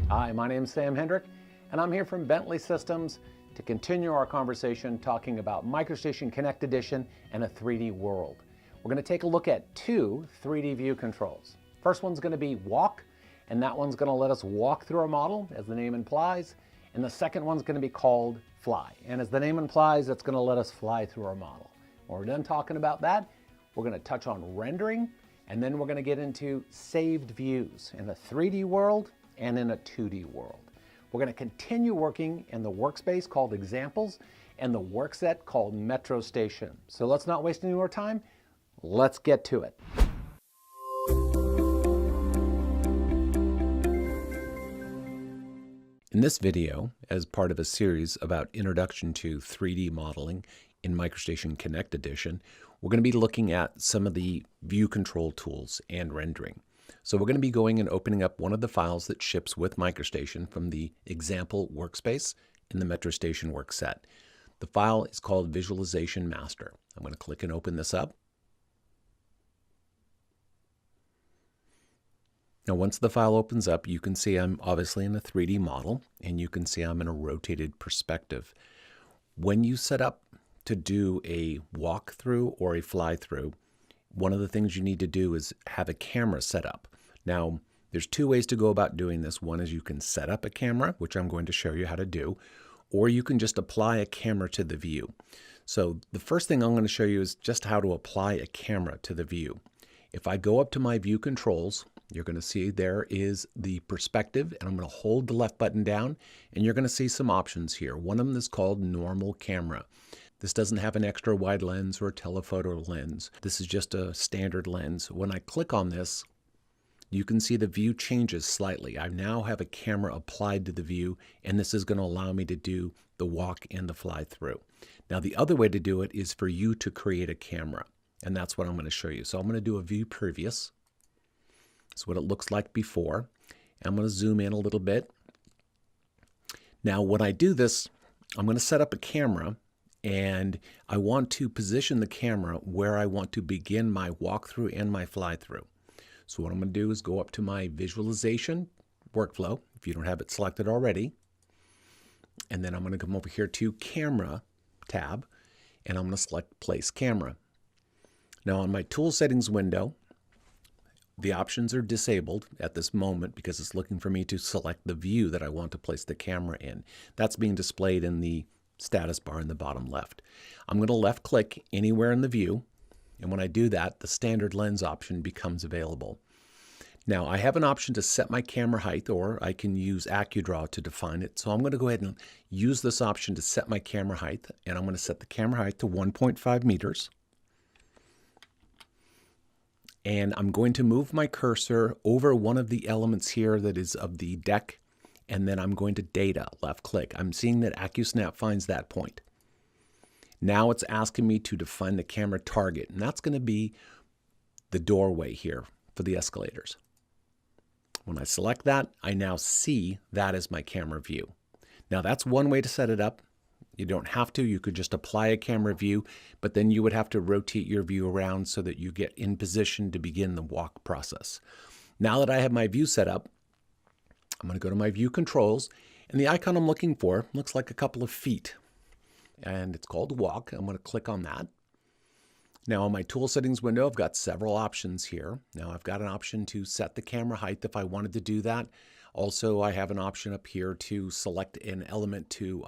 Hi, my name is Sam Hendrick, and I'm here from Bentley Systems to continue our conversation talking about MicroStation Connect Edition and a 3D world. We're going to take a look at two 3D view controls. First one's going to be walk, and that one's going to let us walk through our model, as the name implies. And the second one's going to be called fly. And as the name implies, it's going to let us fly through our model. When we're done talking about that, we're going to touch on rendering, and then we're going to get into saved views in a 3D world and in a 2D world. We're going to continue working in the workspace called examples and the workset called MicroStation. So let's not waste any more time. Let's get to it. In this video, as part of a series about Introduction to 3D Modeling in MicroStation Connect Edition, we're going to be looking at some of the view control tools and rendering. So we're going to be going and opening up one of the files that ships with MicroStation from the example workspace in the MicroStation workset. The file is called Visualization Master. I'm going to click and open this up. Now, once the file opens up, you can see I'm obviously in a 3D model, and you can see I'm in a rotated perspective. When you set up to do a walkthrough or a fly-through, one of the things you need to do is have a camera set up. Now, there's two ways to go about doing this. One is you can set up a camera, which I'm going to show you how to do, or you can just apply a camera to the view. So the first thing I'm going to show you is just how to apply a camera to the view. If I go up to my view controls, you're going to see there is the perspective, and I'm going to hold the left button down, and you're going to see some options here. One of them is called normal camera. This doesn't have an extra wide lens or a telephoto lens. This is just a standard lens. When I click on this, you can see the view changes slightly. I now have a camera applied to the view, and this is going to allow me to do the walk and the fly through. Now, the other way to do it is for you to create a camera, and that's what I'm going to show you. So I'm going to do a view previous. That's what it looks like before. I'm going to zoom in a little bit. Now, when I do this, I'm going to set up a camera, and I want to position the camera where I want to begin my walkthrough and my fly-through. So what I'm going to do is go up to my visualization workflow, if you don't have it selected already, and then I'm going to come over here to Camera tab, and I'm going to select Place Camera. Now on my Tool Settings window, the options are disabled at this moment because it's looking for me to select the view that I want to place the camera in. That's being displayed in the status bar in the bottom left. I'm going to left click anywhere in the view, and when I do that, the standard lens option becomes available. Now I have an option to set my camera height, or I can use AccuDraw to define it. So I'm going to go ahead and use this option to set my camera height, and I'm going to set the camera height to 1.5 meters. And I'm going to move my cursor over one of the elements here that is of the deck, and then I'm going to Data, left click. I'm seeing that AccuSnap finds that point. Now it's asking me to define the camera target, and that's going to be the doorway here for the escalators. When I select that, I now see that as my camera view. Now that's one way to set it up. You don't have to. You could just apply a camera view, but then you would have to rotate your view around so that you get in position to begin the walk process. Now that I have my view set up, I'm going to go to my view controls, and the icon I'm looking for looks like a couple of feet, and it's called walk. I'm going to click on that. Now on my tool settings window, I've got several options here. Now I've got an option to set the camera height if I wanted to do that. Also, I have an option up here to select an element to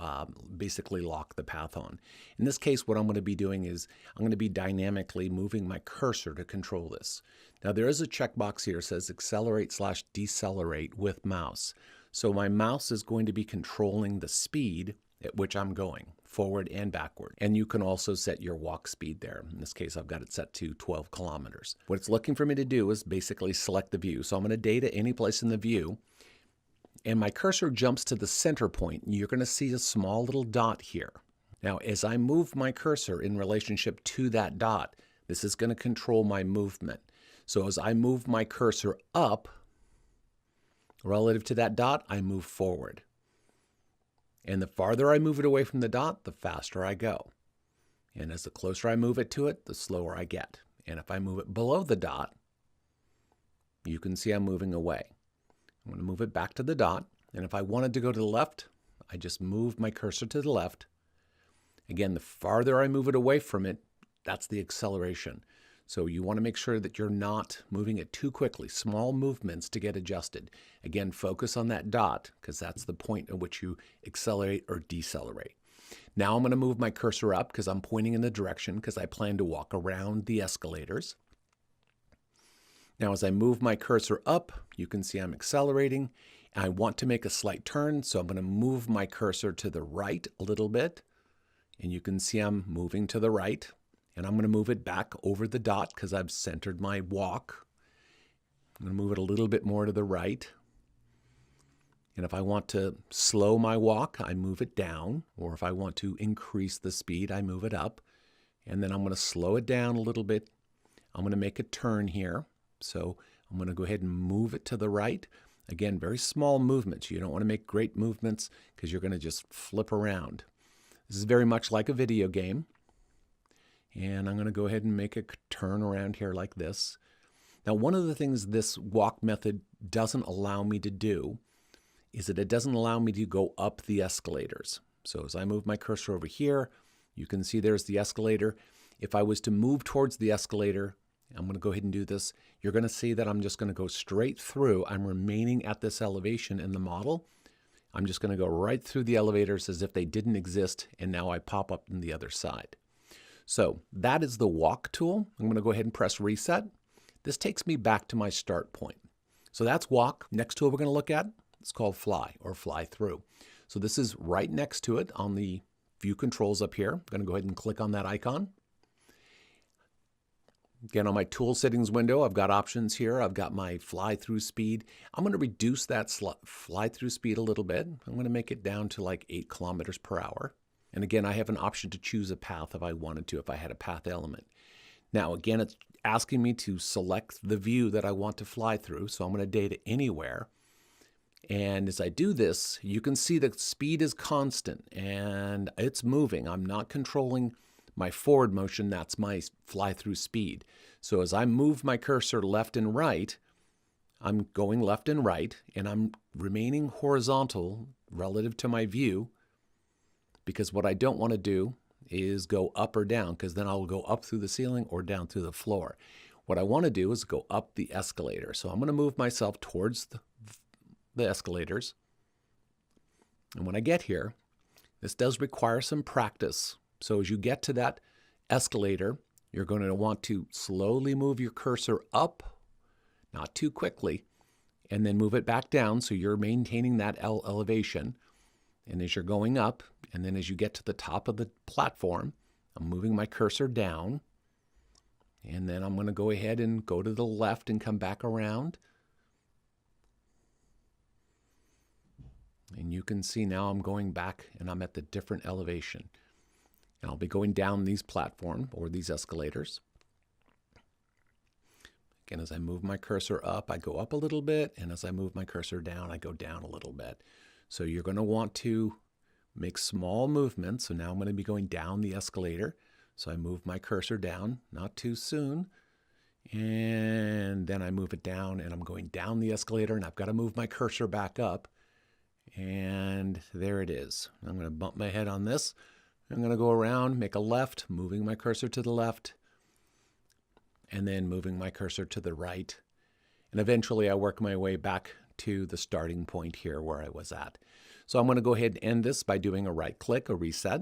basically lock the path on. In this case, what I'm going to be doing is I'm going to be dynamically moving my cursor to control this. Now there is a checkbox here that says accelerate/decelerate with mouse. So my mouse is going to be controlling the speed at which I'm going, forward and backward. And you can also set your walk speed there. In this case, I've got it set to 12 kilometers. What it's looking for me to do is basically select the view. So I'm going to data any place in the view, and my cursor jumps to the center point. You're going to see a small little dot here. Now, as I move my cursor in relationship to that dot, this is going to control my movement. So as I move my cursor up relative to that dot, I move forward. And the farther I move it away from the dot, the faster I go. And as the closer I move it to it, the slower I get. And if I move it below the dot, you can see I'm moving away. I'm going to move it back to the dot. And if I wanted to go to the left, I just move my cursor to the left. Again, the farther I move it away from it, that's the acceleration. So you want to make sure that you're not moving it too quickly. Small movements to get adjusted. Again, focus on that dot because that's the point at which you accelerate or decelerate. Now I'm going to move my cursor up because I'm pointing in the direction because I plan to walk around the escalators. Now as I move my cursor up, you can see I'm accelerating. I want to make a slight turn, so I'm going to move my cursor to the right a little bit. And you can see I'm moving to the right. And I'm going to move it back over the dot because I've centered my walk. I'm going to move it a little bit more to the right. And if I want to slow my walk, I move it down. Or if I want to increase the speed, I move it up. And then I'm going to slow it down a little bit. I'm going to make a turn here. So I'm going to go ahead and move it to the right. Again, very small movements. You don't want to make great movements because you're going to just flip around. This is very much like a video game. And I'm going to go ahead and make a turn around here like this. Now, one of the things this walk method doesn't allow me to do is that it doesn't allow me to go up the escalators. So as I move my cursor over here, you can see there's the escalator. If I was to move towards the escalator, I'm going to go ahead and do this. You're going to see that I'm just going to go straight through. I'm remaining at this elevation in the model. I'm just going to go right through the elevators as if they didn't exist, and now I pop up on the other side. So that is the walk tool. I'm going to go ahead and press reset. This takes me back to my start point. So that's walk. Next tool we're going to look at, it's called fly or fly through. So this is right next to it on the view controls up here. I'm going to go ahead and click on that icon. Again, on my tool settings window, I've got options here. I've got my fly through speed. I'm going to reduce that fly through speed a little bit. I'm going to make it down to like 8 kilometers per hour. And again, I have an option to choose a path if I wanted to, if I had a path element. Now, again, it's asking me to select the view that I want to fly through. So I'm going to data anywhere. And as I do this, you can see the speed is constant and it's moving. I'm not controlling my forward motion. That's my fly through speed. So as I move my cursor left and right, I'm going left and right, and I'm remaining horizontal relative to my view. Because what I don't want to do is go up or down, because then I'll go up through the ceiling or down through the floor. What I want to do is go up the escalator. So I'm going to move myself towards the escalators. And when I get here, this does require some practice. So as you get to that escalator, you're going to want to slowly move your cursor up, not too quickly, and then move it back down so you're maintaining that elevation. And as you're going up, and then as you get to the top of the platform, I'm moving my cursor down. And then I'm going to go ahead and go to the left and come back around. And you can see now I'm going back and I'm at the different elevation. And I'll be going down these platforms or these escalators. Again, as I move my cursor up, I go up a little bit. And as I move my cursor down, I go down a little bit. So you're going to want to make small movements. So now I'm going to be going down the escalator. So I move my cursor down, not too soon. And then I move it down and I'm going down the escalator and I've got to move my cursor back up. And there it is. I'm going to bump my head on this. I'm going to go around, make a left, moving my cursor to the left, and then moving my cursor to the right. And eventually I work my way back to the starting point here where I was at. So I'm going to go ahead and end this by doing a right click, a reset.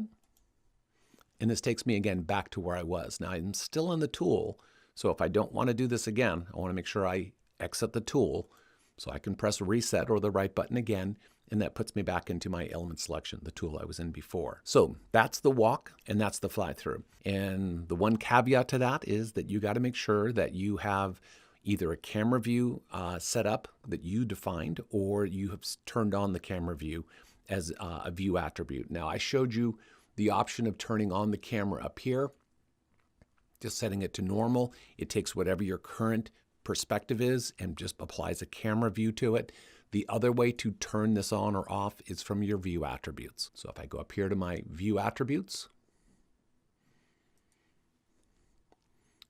And this takes me again back to where I was. Now I'm still in the tool. So if I don't want to do this again, I want to make sure I exit the tool so I can press reset or the right button again. And that puts me back into my element selection, the tool I was in before. So that's the walk and that's the fly through. And the one caveat to that is that you got to make sure that you have either a camera view set up that you defined, or you have turned on the camera view as a view attribute. Now I showed you the option of turning on the camera up here, just setting it to normal. It takes whatever your current perspective is and just applies a camera view to it. The other way to turn this on or off is from your view attributes. So if I go up here to my view attributes,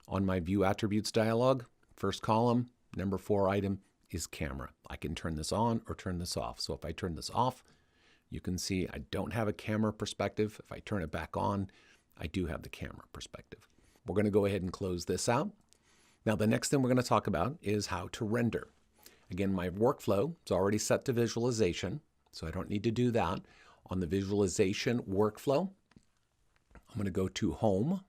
on my view attributes dialog, first column, number 4 item, is camera. I can turn this on or turn this off. So if I turn this off, you can see I don't have a camera perspective. If I turn it back on, I do have the camera perspective. We're going to go ahead and close this out. Now the next thing we're going to talk about is how to render. Again, my workflow is already set to visualization, so I don't need to do that. On the visualization workflow, I'm going to go to Home,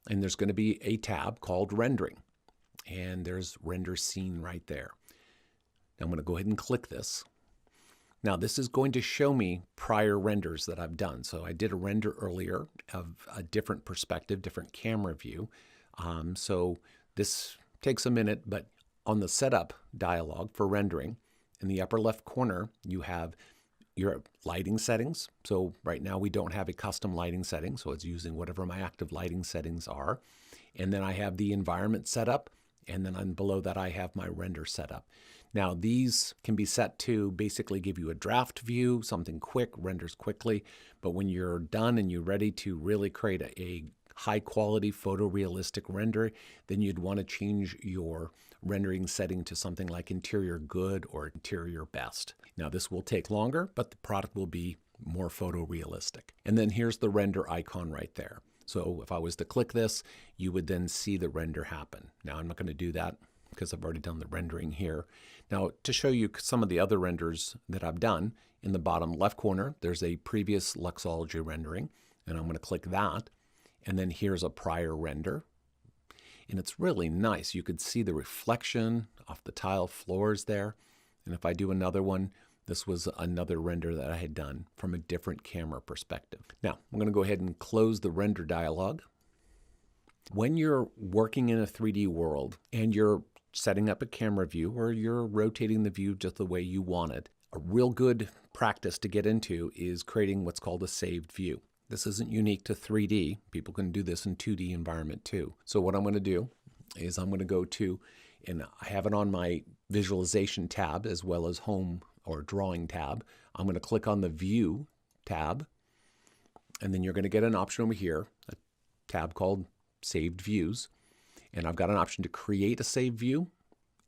and there's going to be a tab called Rendering, and there's Render Scene right there. Now I'm going to go ahead and click this. Now this is going to show me prior renders that I've done. So I did a render earlier of a different perspective, different camera view. So this takes a minute, but on the setup dialog for rendering, in the upper left corner, you have your lighting settings. So right now we don't have a custom lighting setting, so it's using whatever my active lighting settings are. And then I have the environment setup, and then below that I have my render setup. Now these can be set to basically give you a draft view, something quick, renders quickly, but when you're done and you're ready to really create a high quality photorealistic render, then you'd want to change your rendering setting to something like interior good or interior best. Now this will take longer, but the product will be more photorealistic. And then here's the render icon right there. So if I was to click this, you would then see the render happen. Now I'm not going to do that because I've already done the rendering here. Now to show you some of the other renders that I've done, in the bottom left corner, there's a previous Luxology rendering, and I'm going to click that. And then here's a prior render. And it's really nice. You could see the reflection off the tile floors there. And if I do another one, this was another render that I had done from a different camera perspective. Now, I'm going to go ahead and close the render dialog. When you're working in a 3D world and you're setting up a camera view or you're rotating the view just the way you want it, a real good practice to get into is creating what's called a saved view. This isn't unique to 3D. People can do this in 2D environment too. So what I'm going to do is I'm going to go to, and I have it on my visualization tab as well as home or drawing tab. I'm going to click on the view tab, and then you're going to get an option over here, a tab called saved views. And I've got an option to create a saved view.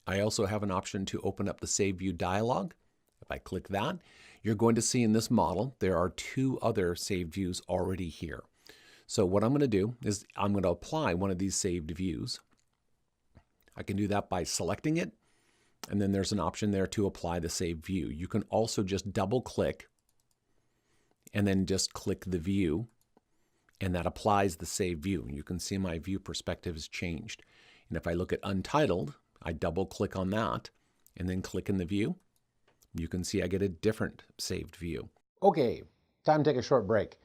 I also have an option to open up the save view dialog. If I click that, you're going to see in this model, there are two other saved views already here. So what I'm going to do is I'm going to apply one of these saved views. I can do that by selecting it, and then there's an option there to apply the saved view. You can also just double click and then just click the view, and that applies the saved view. And you can see my view perspective has changed. And if I look at Untitled, I double click on that and then click in the view. You can see I get a different saved view. Okay, time to take a short break.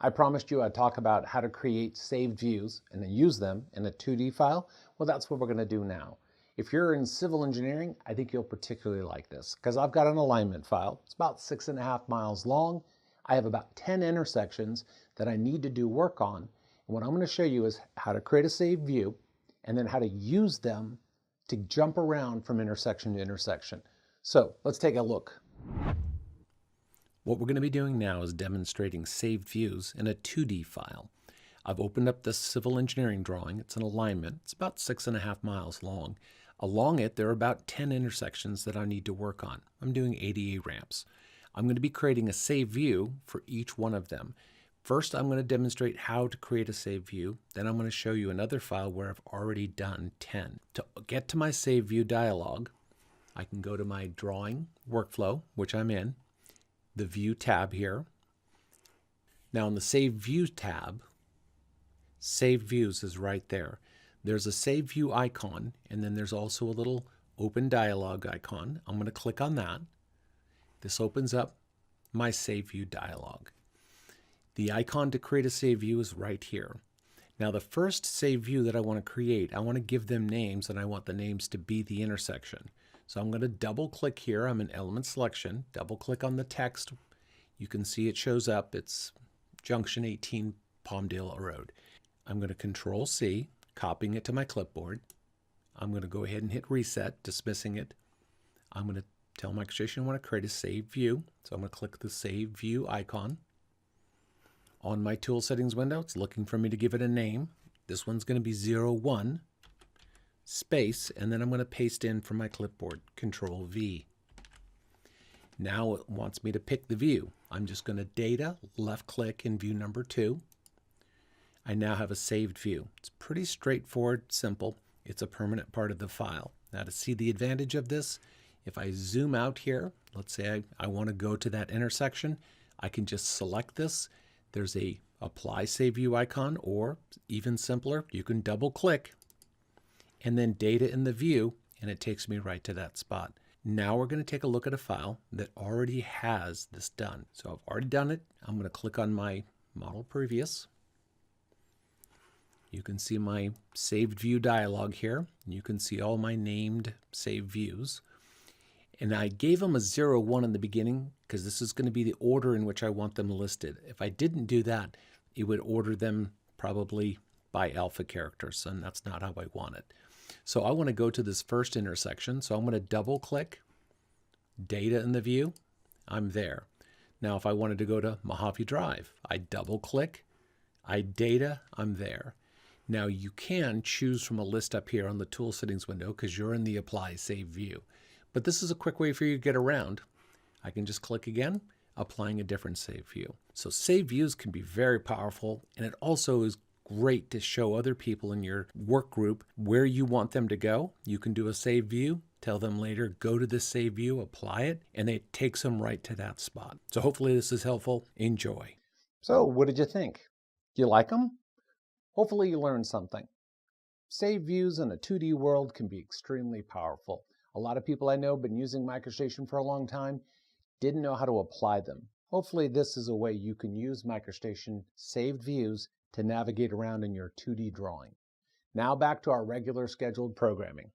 I promised you I'd talk about how to create saved views and then use them in a 2D file. Well, that's what we're going to do now. If you're in civil engineering, I think you'll particularly like this because I've got an alignment file. It's about 6.5 miles long. I have about 10 intersections that I need to do work on. And what I'm going to show you is how to create a saved view and then how to use them to jump around from intersection to intersection. So let's take a look. What we're going to be doing now is demonstrating saved views in a 2D file. I've opened up this civil engineering drawing. It's an alignment. It's about 6.5 miles long. Along it, there are about 10 intersections that I need to work on. I'm doing ADA ramps. I'm going to be creating a saved view for each one of them. First, I'm going to demonstrate how to create a saved view. Then I'm going to show you another file where I've already done 10. To get to my saved view dialog, I can go to my drawing workflow, which I'm in, the view tab here. Now in the save view tab, saved views is right there. There's a save view icon, and then there's also a little open dialog icon. I'm going to click on that. This opens up my save view dialog. The icon to create a save view is right here. Now the first save view that I want to create, I want to give them names, and I want the names to be the intersection. So I'm going to double click here. I'm in element selection, double click on the text. You can see it shows up. It's Junction 18 Palmdale Road. I'm going to Control C, copying it to my clipboard. I'm going to go ahead and hit reset, dismissing it. I'm going to tell MicroStation I want to create a save view. So I'm going to click the save view icon. On my tool settings window, it's looking for me to give it a name. This one's going to be 01. space, and then I'm going to paste in from my clipboard, Control V. Now it wants me to pick the view. I'm just going to Data, left click in view number 2. I now have a saved view. It's pretty straightforward, simple. It's a permanent part of the file. Now to see the advantage of this, if I zoom out here, let's say I want to go to that intersection, I can just select this. There's a Apply Save View icon, or even simpler, you can double click and then Data in the view, and it takes me right to that spot. Now we're going to take a look at a file that already has this done. So I've already done it. I'm going to click on my Model Previous. You can see my saved view dialog here. You can see all my named saved views. And I gave them a 0, 1 in the beginning because this is going to be the order in which I want them listed. If I didn't do that, it would order them probably by alpha characters, and that's not how I want it. So I want to go to this first intersection, so I'm going to double click, Data in the view, I'm there. Now if I wanted to go to Mojave Drive, I double click, I Data, I'm there. Now you can choose from a list up here on the Tool Settings window because you're in the Apply Save View. But this is a quick way for you to get around. I can just click again, applying a different save view. So save views can be very powerful, and it also is great to show other people in your work group where you want them to go. You can do a save view, tell them later, go to this save view, apply it, and it takes them right to that spot. So hopefully this is helpful. Enjoy. So what did you think? Do you like them? Hopefully you learned something. Save views in a 2D world can be extremely powerful. A lot of people I know have been using MicroStation for a long time, didn't know how to apply them. Hopefully this is a way you can use MicroStation saved views to navigate around in your 2D drawing. Now back to our regular scheduled programming.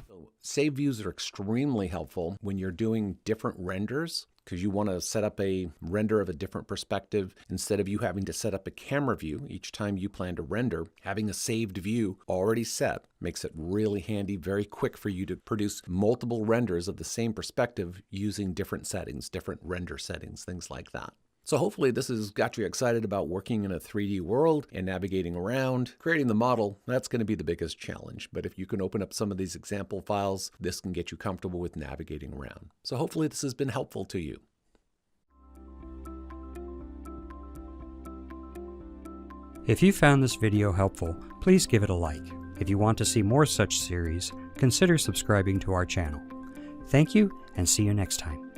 So save views are extremely helpful when you're doing different renders, because you want to set up a render of a different perspective. Instead of you having to set up a camera view each time you plan to render, having a saved view already set makes it really handy, very quick for you to produce multiple renders of the same perspective using different settings, different render settings, things like that. So hopefully this has got you excited about working in a 3D world and navigating around. Creating the model, that's going to be the biggest challenge. But if you can open up some of these example files, this can get you comfortable with navigating around. So hopefully this has been helpful to you. If you found this video helpful, please give it a like. If you want to see more such series, consider subscribing to our channel. Thank you, and see you next time.